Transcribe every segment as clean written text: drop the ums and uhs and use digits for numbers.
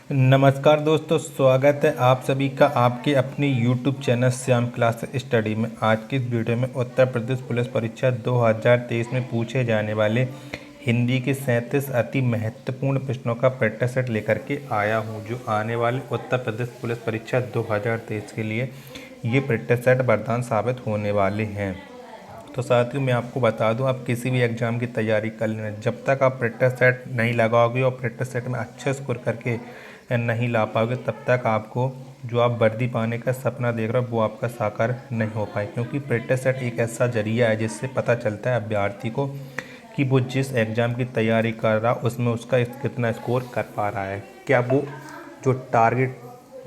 नमस्कार दोस्तों, स्वागत है आप सभी का आपके अपने YouTube channel Shyam class study में। आज की इस वीडियो में उत्तर प्रदेश पुलिस परीक्षा 2023 में पूछे जाने वाले हिंदी के 37 अति महत्वपूर्ण प्रश्नों का प्रैक्टिस सेट लेकर के आया हूं, जो आने वाले उत्तर प्रदेश पुलिस परीक्षा 2023 के लिए ये प्रैक्टिस सेट वरदान साबित होने वाले हैं। तो साथियों, मैं आपको बता दूं, आप किसी भी एग्ज़ाम की तैयारी कर लेना, जब तक आप प्रैक्टिस सेट नहीं लगाओगे और प्रैक्टिस सेट में अच्छे स्कोर करके नहीं ला पाओगे, तब तक आपको जो आप वर्दी पाने का सपना देख रहे हो वो आपका साकार नहीं हो पाए। क्योंकि प्रैक्टिस सेट एक ऐसा जरिया है जिससे पता चलता है अभ्यर्थी को कि वो जिस एग्ज़ाम की तैयारी कर रहा उसमें उसका कितना स्कोर कर पा रहा है, क्या वो जो टारगेट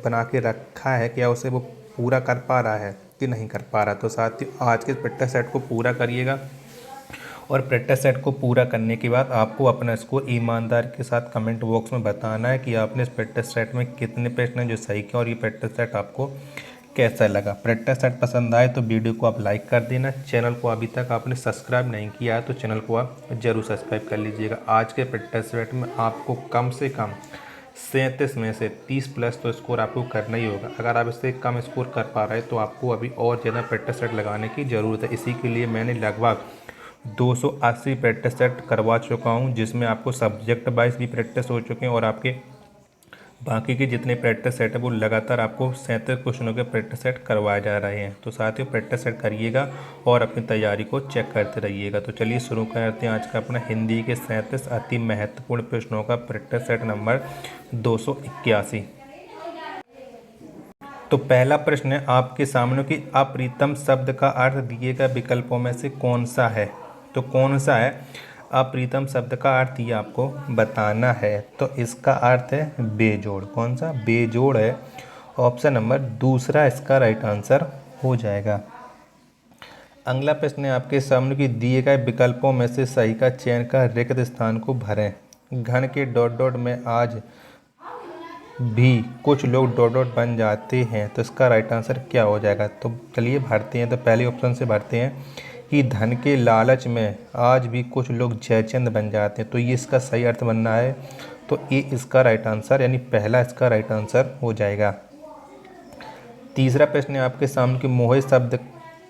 बना के रखा है क्या उसे वो पूरा कर पा रहा है कि नहीं कर पा रहा। तो साथियों, आज के प्रैक्टिस सेट को पूरा करिएगा और प्रैक्टिस सेट को पूरा करने के बाद आपको अपना स्कोर ईमानदारी के साथ कमेंट बॉक्स में बताना है कि आपने इस प्रैक्टिस सेट में कितने प्रश्न हैं जो सही किए और ये प्रैक्टिस सेट आपको कैसा लगा। प्रैक्टिस सेट पसंद आए तो वीडियो को आप लाइक कर देना। चैनल को अभी तक आपने सब्सक्राइब नहीं किया है तो चैनल को आप ज़रूर सब्सक्राइब कर लीजिएगा। आज के प्रैक्टिस सेट में आपको कम से कम 37 में से 30 प्लस तो स्कोर आपको करना ही होगा। अगर आप इससे कम स्कोर कर पा रहे हैं तो आपको अभी और ज़्यादा प्रैक्टिस सेट लगाने की ज़रूरत है। इसी के लिए मैंने लगभग 280 प्रैक्टिस सेट करवा चुका हूं, जिसमें आपको सब्जेक्ट वाइज भी प्रैक्टिस हो चुके हैं और आपके बाकी के जितने प्रैक्टिस सेट है वो लगातार आपको 37 क्वेश्चनों के प्रैक्टिस सेट करवाए जा रहे हैं। तो साथियों, प्रैक्टिस सेट करिएगा और अपनी तैयारी को चेक करते रहिएगा। तो चलिए शुरू करते हैं आज का अपना हिंदी के 37 अति महत्वपूर्ण प्रश्नों का प्रैक्टिस सेट नंबर 281। तो पहला प्रश्न है आपके सामने कि अप्रीतम शब्द का अर्थ दिए गए विकल्पों में से कौन सा है। तो कौन सा है अप्रीतम शब्द का अर्थ, ये आपको बताना है। तो इसका अर्थ है बेजोड़। कौन सा? बेजोड़ है। ऑप्शन नंबर दूसरा इसका राइट आंसर हो जाएगा। अगला प्रश्न है आपके सामने कि दिए गए विकल्पों में से सही का चयन कर रिक्त स्थान को भरें। घन के डॉट डॉट में आज भी कुछ लोग डॉट डॉट बन जाते हैं, तो इसका राइट आंसर क्या हो जाएगा। तो चलिए भरते हैं। तो पहले ऑप्शन से भरते हैं कि धन के लालच में आज भी कुछ लोग जयचंद बन जाते हैं, तो ये इसका सही अर्थ बनना है। तो ये इसका राइट आंसर यानी पहला इसका राइट आंसर हो जाएगा। तीसरा प्रश्न है आपके सामने कि मोहे शब्द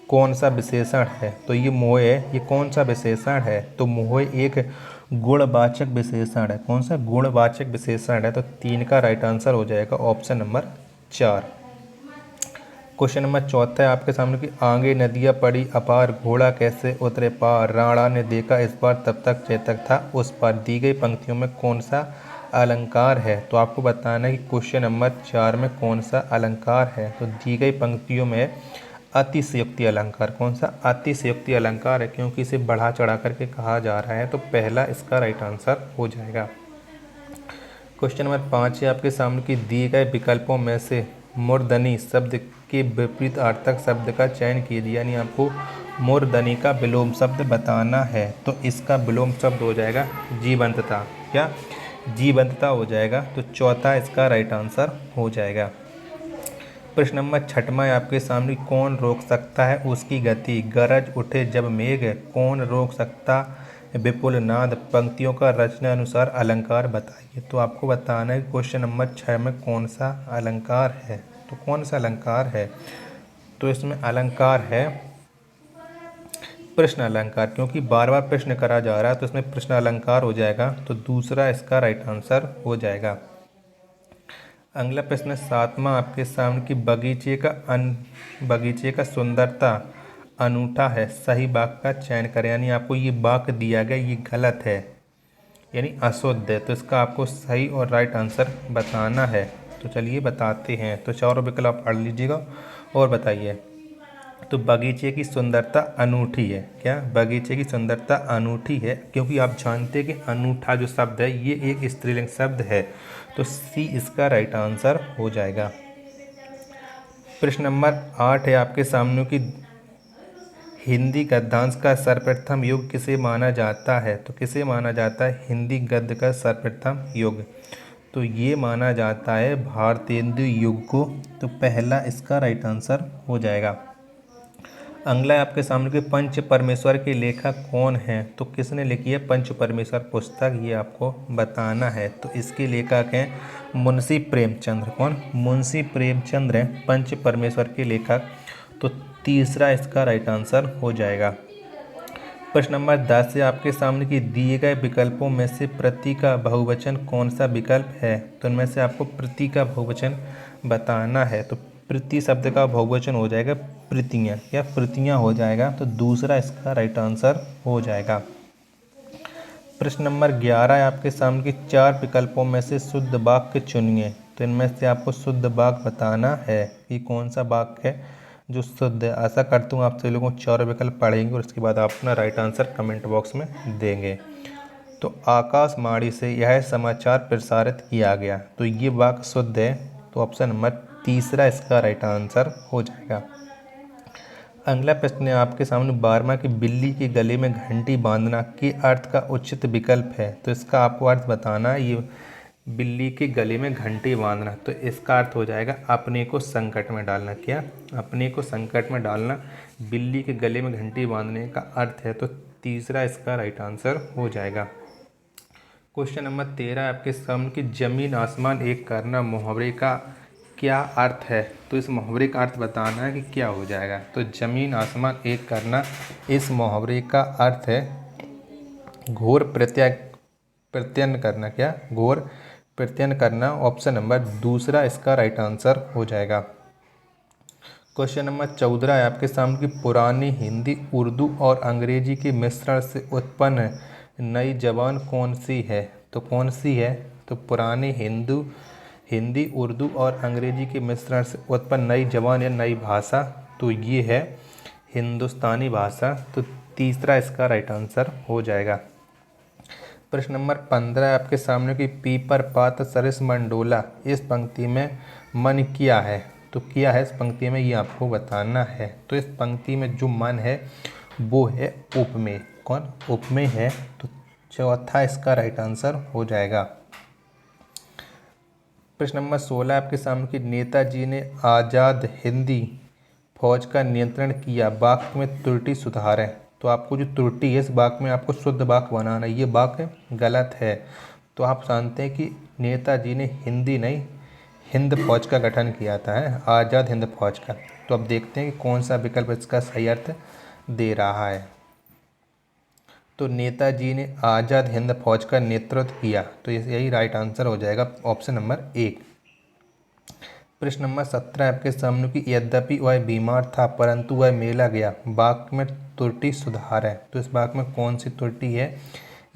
कौन सा विशेषण है। तो ये मोहे ये कौन सा विशेषण है। तो मोहे एक गुणवाचक विशेषण है। कौन सा? गुणवाचक विशेषण है। तो 3 का राइट आंसर हो जाएगा ऑप्शन नंबर 4। क्वेश्चन नंबर चौथा है आपके सामने कि आगे नदियाँ पड़ी अपार, घोड़ा कैसे उतरे पार, राणा ने देखा इस बार तब तक चेतक था उस पार। दी गई पंक्तियों में कौन सा अलंकार है। तो आपको बताना है कि क्वेश्चन नंबर 4 में कौन सा अलंकार है। तो दी गई पंक्तियों में अतिशयोक्ति अलंकार। कौन सा? अतिशयोक्ति अलंकार है, क्योंकि इसे बढ़ा चढ़ा करके कहा जा रहा है। तो पहला इसका राइट आंसर हो जाएगा। क्वेश्चन नंबर 5 है आपके सामने कि दिए गए विकल्पों में से मूर्धनी शब्द के विपरीत अर्थक शब्द का चयन कीजिए, यानी आपको मूर्धनी का विलोम शब्द बताना है। तो इसका विलोम शब्द हो जाएगा जीवंतता। क्या? जीवंतता हो जाएगा। तो चौथा इसका राइट आंसर हो जाएगा। प्रश्न नंबर 6वां है आपके सामने, कौन रोक सकता है उसकी गति, गरज उठे जब मेघ, कौन रोक सकता विपुल नाद। पंक्तियों का रचना अनुसार अलंकार बताइए। तो आपको बताना है क्वेश्चन नंबर 6 में कौन सा अलंकार है। तो कौन सा अलंकार है। तो इसमें अलंकार है प्रश्न अलंकार, क्योंकि बार बार प्रश्न करा जा रहा है तो इसमें प्रश्न अलंकार हो जाएगा। तो दूसरा इसका राइट आंसर हो जाएगा। अगला प्रश्न 7वां आपके सामने कि बगीचे का सुंदरता अनूठा है, सही वाक्य का चयन करें। यानी आपको ये वाक्य दिया गया ये गलत है यानी अशुद्ध है, तो इसका आपको सही और राइट आंसर बताना है। तो चलिए बताते हैं। तो चारों विकल्प पढ़ लीजिएगा और बताइए। तो बगीचे की सुंदरता अनूठी है। क्या? बगीचे की सुंदरता अनूठी है, क्योंकि आप जानते हैं कि अनूठा जो शब्द है ये एक स्त्रीलिंग शब्द है। तो सी इसका राइट आंसर हो जाएगा। प्रश्न नंबर 8 है आपके सामने कि हिंदी गद्यांश का सर्वप्रथम युग किसे माना जाता है। तो किसे माना जाता है हिंदी गद्य का सर्वप्रथम युग। तो ये माना जाता है भारतेंदु युग को। तो पहला इसका राइट आंसर हो जाएगा। अगला है आपके सामने कि पंच परमेश्वर के लेखक कौन हैं। तो किसने लिखी है पंच परमेश्वर पुस्तक, ये आपको बताना है। तो इसके लेखक हैं मुंशी प्रेमचंद्र। कौन? मुंशी प्रेमचंद्र हैं पंच परमेश्वर के लेखक। तो तीसरा इसका राइट आंसर हो जाएगा। प्रश्न नंबर 10 से आपके सामने कि दिए गए विकल्पों में से प्रति का बहुवचन कौन सा विकल्प है? तो इनमें से आपको प्रति का बहुवचन बताना है। तो प्रति शब्द का बहुवचन हो जाएगा प्रीतियाँ या प्रीतियाँ हो जाएगा। तो दूसरा इसका राइट आंसर हो जाएगा। प्रश्न नंबर 11 है आपके सामने कि 4 विकल्पों में से शुद्ध वाक्य चुनिए। तो इनमें से आपको शुद्ध वाक्य बताना है कि कौन सा वाक्य है जो शुद्ध है। आशा करता हूँ आप सभी लोगों को 4 विकल्प पढ़ेंगे और उसके बाद आप अपना राइट आंसर कमेंट बॉक्स में देंगे। तो आकाशवाणी से यह समाचार प्रसारित किया गया। तो ये वाक्य शुद्ध है। तो ऑप्शन नंबर तीसरा इसका राइट आंसर हो जाएगा। अगला प्रश्न है आपके सामने 12वां कि बिल्ली के गले में घंटी बांधना के अर्थ का उचित विकल्प है। तो इसका आपको अर्थ बताना है। ये बिल्ली के गले में घंटी बांधना, तो इसका अर्थ हो जाएगा अपने को संकट में डालना। क्या? अपने को संकट में डालना बिल्ली के गले में घंटी बांधने का अर्थ है। तो तीसरा इसका राइट आंसर हो जाएगा। क्वेश्चन नंबर 13 आपके सामने कि जमीन आसमान एक करना मुहावरे का क्या अर्थ है? तो इस मुहावरे का अर्थ बताना है कि क्या हो जाएगा। तो जमीन आसमान एक करना, इस मुहावरे का अर्थ है घोर प्रत्ययन करना। क्या? घोर प्रत्ययन करना। ऑप्शन नंबर दूसरा इसका राइट आंसर हो जाएगा। क्वेश्चन नंबर 14 है आपके सामने कि पुरानी हिंदी, उर्दू और अंग्रेजी के मिश्रण से उत्पन्न नई जबान कौन सी है? तो कौन सी है? तो पुरानी हिंदी, उर्दू और अंग्रेजी के मिश्रण से उत्पन्न नई जबान या नई भाषा, तो ये है हिंदुस्तानी भाषा। तो तीसरा इसका राइट आंसर हो जाएगा। प्रश्न नंबर 15 आपके सामने कि पीपर पात सरिस मन डोला, इस पंक्ति में मन क्या है? तो क्या है इस पंक्ति में, ये आपको बताना है। तो इस पंक्ति में जो मन है वो है उपमेय। कौन? उपमेय है। तो चौथा इसका राइट आंसर हो जाएगा। प्रश्न नंबर 16 आपके सामने कि नेताजी ने आज़ाद हिंदी फौज का नियंत्रण किया, वाक्य में त्रुटि सुधारें। तो आपको जो त्रुटि है इस वाक्य में आपको शुद्ध वाक्य बनाना है। ये वाक्य गलत है। तो आप जानते हैं कि नेताजी ने हिंदी नहीं हिंद फौज का गठन किया था, है आज़ाद हिंद फौज का। तो अब देखते हैं कि कौन सा विकल्प इसका सही अर्थ दे रहा है। तो नेताजी ने आज़ाद हिंद फौज का नेतृत्व किया, तो यही राइट आंसर हो जाएगा ऑप्शन नंबर 1। प्रश्न नंबर 17 आपके सामने कि यद्यपि वह बीमार था परंतु वह मेला गया, वाक्य में त्रुटि सुधार है। तो इस वाक्य में कौन सी त्रुटि है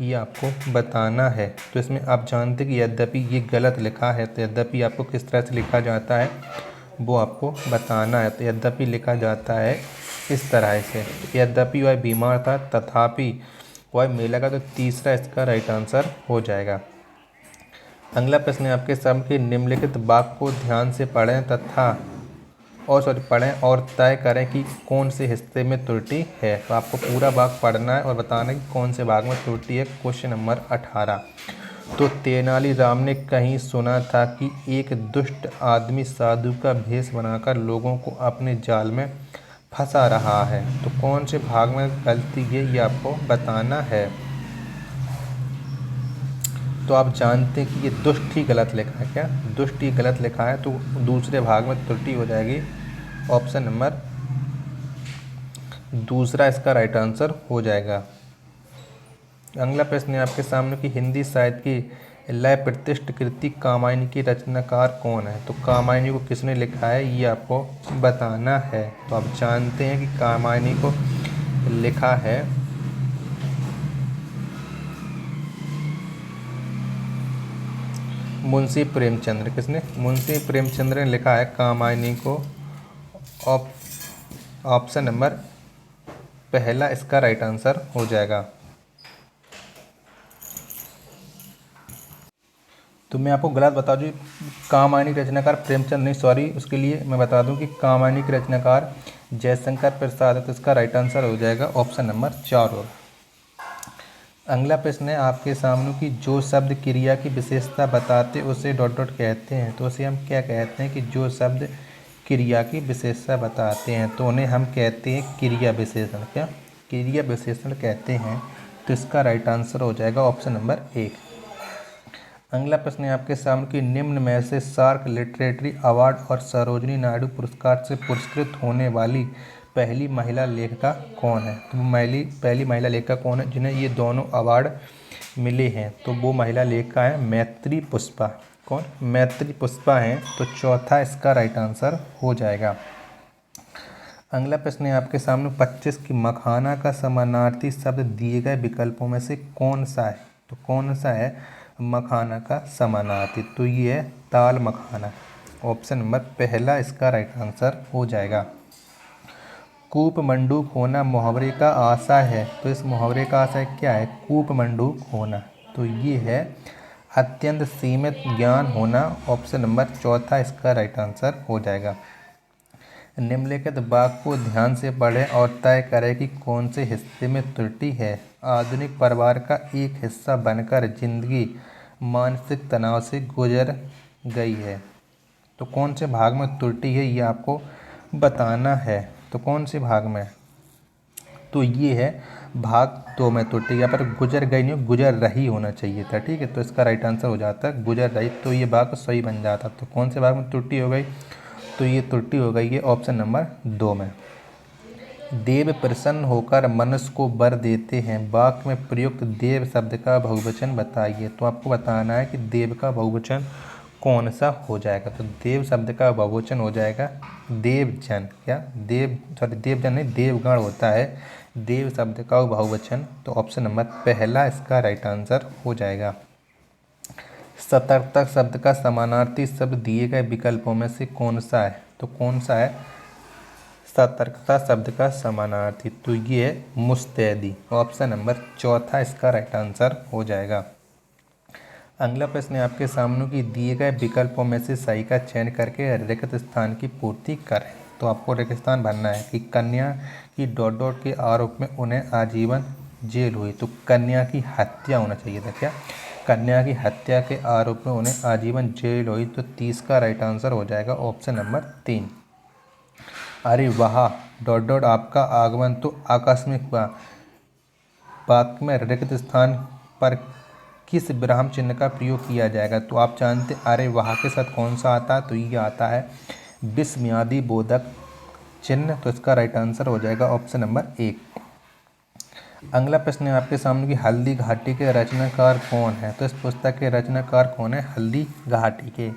ये आपको बताना है। तो इसमें आप जानते हैं कि यद्यपि ये गलत लिखा है। तो यद्यपि आपको किस तरह से लिखा जाता है वो आपको बताना है। तो यद्यपि लिखा जाता है इस तरह से, यद्यपि वह बीमार था तथापि वह मेला का। तो तीसरा इसका राइट आंसर हो जाएगा। अगला प्रश्न है आपके सामने कि निम्नलिखित वाक्य को ध्यान से पढ़ें पढ़ें और तय करें कि कौन से हिस्से में त्रुटि है। तो आपको पूरा वाक्य पढ़ना है और बताना है कि कौन से भाग में त्रुटि है। Question number 18। तो तेनालीराम ने कहीं सुना था कि एक दुष्ट आदमी साधु का भेष बनाकर लोगों को अपने जाल में फंसा रहा है। तो कौन से भाग में गलती है ये आपको बताना है। तो आप जानते हैं कि ये दुष्ट ही गलत लिखा है। क्या? दुष्ट ही गलत लिखा है। तो दूसरे भाग में त्रुटि हो जाएगी। ऑप्शन नंबर दूसरा इसका राइट आंसर हो जाएगा। अगला प्रश्न है आपके सामने कि हिंदी साहित्य की लय प्रतिष्ठ कृति कामायनी की रचनाकार कौन है। तो कामायनी को किसने लिखा है ये आपको बताना है। तो आप जानते हैं कि कामायनी को लिखा है मुंशी प्रेमचंद्र। किसने? मुंशी प्रेमचंद्र ने लिखा है कामायनी को। ऑप्शन नंबर पहला इसका राइट आंसर हो जाएगा। तो मैं आपको गलत बता दूँ, कामायनी के रचनाकार प्रेमचंद नहीं, सॉरी, उसके लिए मैं बता दूं कि कामायनी के रचनाकार जयशंकर प्रसाद है। तो इसका राइट आंसर हो जाएगा ऑप्शन नंबर 4। अगला प्रश्न है आपके सामने कि जो शब्द क्रिया की विशेषता बताते उसे डॉट डॉट कहते हैं। तो उसे हम क्या कहते हैं कि जो शब्द क्रिया की विशेषता बताते हैं तो उन्हें हम कहते हैं क्रिया विशेषण। क्या? क्रिया विशेषण कहते हैं। तो इसका राइट आंसर हो जाएगा ऑप्शन नंबर 1। अगला प्रश्न है आपके सामने कि निम्न में से सार्क लिटरेरी अवार्ड और सरोजिनी नायडू पुरस्कार से पुरस्कृत होने वाली पहली महिला लेखिका कौन है? तो पहली महिला लेखिका कौन है जिन्हें ये दोनों अवार्ड मिले हैं? तो वो महिला लेखिका है मैत्री पुष्पा। कौन? मैत्री पुष्पा हैं। तो चौथा इसका राइट आंसर हो जाएगा। अगला प्रश्न है आपके सामने 25 की मखाना का समानार्थी शब्द दिए गए विकल्पों में से कौन सा है? तो कौन सा है मखाना का समानार्थी? तो ये है ताल मखाना। ऑप्शन नंबर पहला इसका राइट आंसर हो जाएगा। कूप मंडूक होना मुहावरे का आशय है। तो इस मुहावरे का आशय क्या है? कूप मंडूक होना। तो ये है अत्यंत सीमित ज्ञान होना। ऑप्शन नंबर चौथा इसका राइट आंसर हो जाएगा। निम्नलिखित वाक्य को ध्यान से पढ़ें और तय करें कि कौन से हिस्से में त्रुटि है। आधुनिक परिवार का एक हिस्सा बनकर जिंदगी मानसिक तनाव से गुजर गई है। तो कौन से भाग में त्रुटि है ये आपको बताना है। तो कौन से भाग में? तो ये है भाग 2 में त्रुटि। यहाँ पर गुजर गई नहीं, गुजर रही होना चाहिए था। ठीक है, तो इसका राइट आंसर हो जाता है गुजर रही। तो ये भाग सही बन जाता। तो कौन से भाग में त्रुटि हो गई? तो ये त्रुटि हो गई है ऑप्शन नंबर 2 में। देव प्रसन्न होकर मनुष्य को वर देते हैं। वाक्य में प्रयुक्त देव शब्द का बहुवचन बताइए। तो आपको बताना है कि देव का बहुवचन कौन सा हो जाएगा। तो देव शब्द का बहुवचन हो जाएगा देवजन। क्या? देवजन नहीं, देवगण होता है देव शब्द का बहुवचन। तो ऑप्शन नंबर पहला इसका राइट आंसर हो जाएगा। सतर्कता शब्द का समानार्थी शब्द दिए गए विकल्पों में से कौन सा है? तो कौन सा है सतर्कता शब्द का समानार्थी? तो ये है मुस्तैदी। ऑप्शन नंबर चौथा इसका राइट आंसर हो जाएगा। अगला प्रश्न है आपके सामने कि दिए गए विकल्पों में से सही का चयन करके रिक्त स्थान की पूर्ति करें। तो आपको रिक्त स्थान भरना है कि कन्या की डॉट के आरोप में उन्हें आजीवन जेल हुई। तो कन्या की हत्या होना चाहिए था। क्या? कन्या की हत्या के आरोप में उन्हें आजीवन जेल हुई। तो 30 का राइट आंसर हो जाएगा ऑप्शन नंबर 3। अरे वाह डॉट आपका आगमन तो आकस्मिक हुआ। वाक्य में रिक्त स्थान पर किस विराम चिन्ह का प्रयोग किया जाएगा? तो आप जानते अरे वाह के साथ कौन सा आता है? तो ये आता है विस्मयादि बोधक चिन्ह। तो इसका राइट आंसर हो जाएगा ऑप्शन नंबर 1। अगला प्रश्न है आपके सामने कि हल्दी घाटी के रचनाकार कौन है? तो इस पुस्तक के रचनाकार कौन है? हल्दी घाटी के।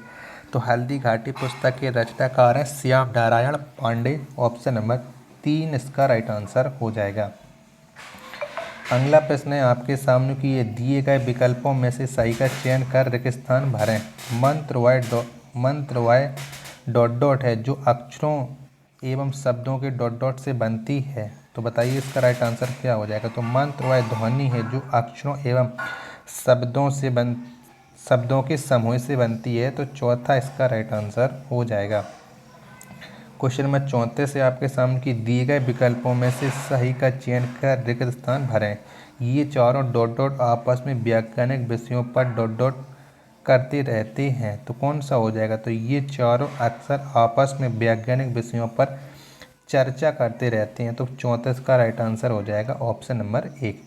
तो हल्दी घाटी पुस्तक के रचनाकार हैं श्याम नारायण पांडे। ऑप्शन नंबर 3 इसका राइट आंसर हो जाएगा। अगला प्रश्न है आपके सामने कि ये दिए गए विकल्पों में से सही का चयन कर रिक्त स्थान भरें। मंत्र वाय डॉट है जो अक्षरों एवं शब्दों के डॉट से बनती है। तो बताइए इसका राइट आंसर क्या हो जाएगा? तो मंत्र वाय ध्वनि है जो अक्षरों एवं शब्दों के समूह से बनती है। तो चौथा इसका राइट आंसर हो जाएगा। क्वेश्चन नंबर 34 से आपके सामने कि दिए गए विकल्पों में से सही का चयन कर रिक्त स्थान भरें। ये चारों डॉट आपस में वैज्ञानिक विषयों पर डॉट करते रहते हैं। तो कौन सा हो जाएगा? तो ये चारों अक्सर आपस में वैज्ञानिक विषयों पर चर्चा करते रहते हैं। तो 34 का राइट आंसर हो जाएगा ऑप्शन नंबर 1।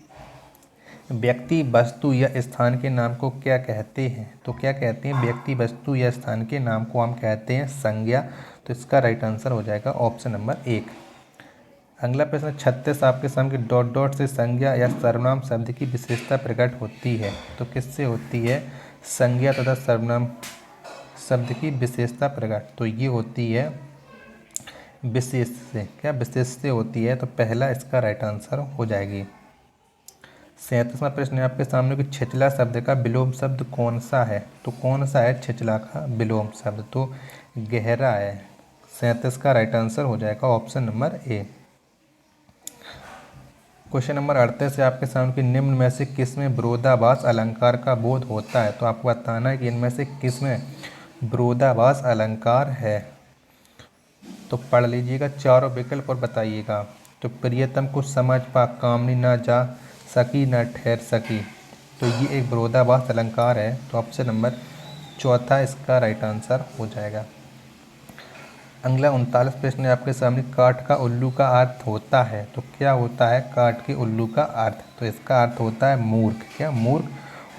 व्यक्ति वस्तु या स्थान के नाम को क्या कहते हैं? तो क्या कहते हैं? व्यक्ति वस्तु या स्थान के नाम को हम कहते हैं संज्ञा। तो इसका राइट आंसर हो जाएगा ऑप्शन नंबर 1। अगला प्रश्न 36 आपके सामने डॉट से संज्ञा या सर्वनाम शब्द की विशेषता प्रकट होती है। तो किससे होती है संज्ञा तथा सर्वनाम शब्द की विशेषता प्रकट? तो ये होती है विशेष से। क्या? विशेष से होती है। तो पहला इसका राइट आंसर हो जाएगी। 37वां प्रश्न है आपके सामने कि छिछला शब्द का विलोम शब्द कौन सा है? तो कौन सा है छिछला का विलोम शब्द? तो गहरा है। 37 का राइट आंसर हो जाएगा option number A. Question number 38 से आपके सामने कि निम्न में से किसमें विरोधाभास अलंकार का बोध होता है? तो आपको बताना है कि इनमें से किसमें विरोधाभास अलंकार है। तो पढ़ लीजिएगा चारों विकल्प और बताइएगा। तो प्रियतम को समझ पा कामनी न जा सकी न ठहर सकी। तो ये एक विरोधाभास अलंकार है। तो ऑप्शन नंबर चौथा इसका राइट आंसर हो जाएगा। अगला 39 प्रश्न है आपके सामने काठ का उल्लू का अर्थ होता है। तो क्या होता है काठ के उल्लू का अर्थ? तो इसका अर्थ होता है मूर्ख। क्या? मूर्ख।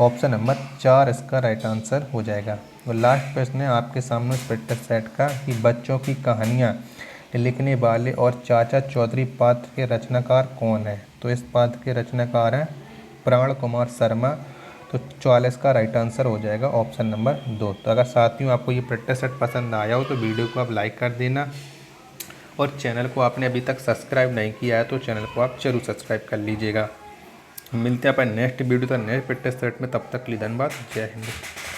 ऑप्शन नंबर 4 इसका राइट आंसर हो जाएगा। और लास्ट प्रश्न है आपके सामने उस प्रैक्टिस सेट का कि बच्चों की कहानियाँ लिखने वाले और चाचा चौधरी पात्र के रचनाकार कौन है। तो इस पात्र के रचनाकार हैं प्राण कुमार शर्मा। तो 44 का राइट आंसर हो जाएगा ऑप्शन नंबर 2। तो अगर साथियों आपको ये प्रैक्टिस सेट पसंद आया हो तो वीडियो को आप लाइक कर देना, और चैनल को आपने अभी तक सब्सक्राइब नहीं किया है तो चैनल को आप जरूर सब्सक्राइब कर लीजिएगा। मिलते हैं अपन नेक्स्ट वीडियो तो नेक्स्ट प्रैक्टिस सेट में, तब तक के लिए धन्यवाद। जय हिंद।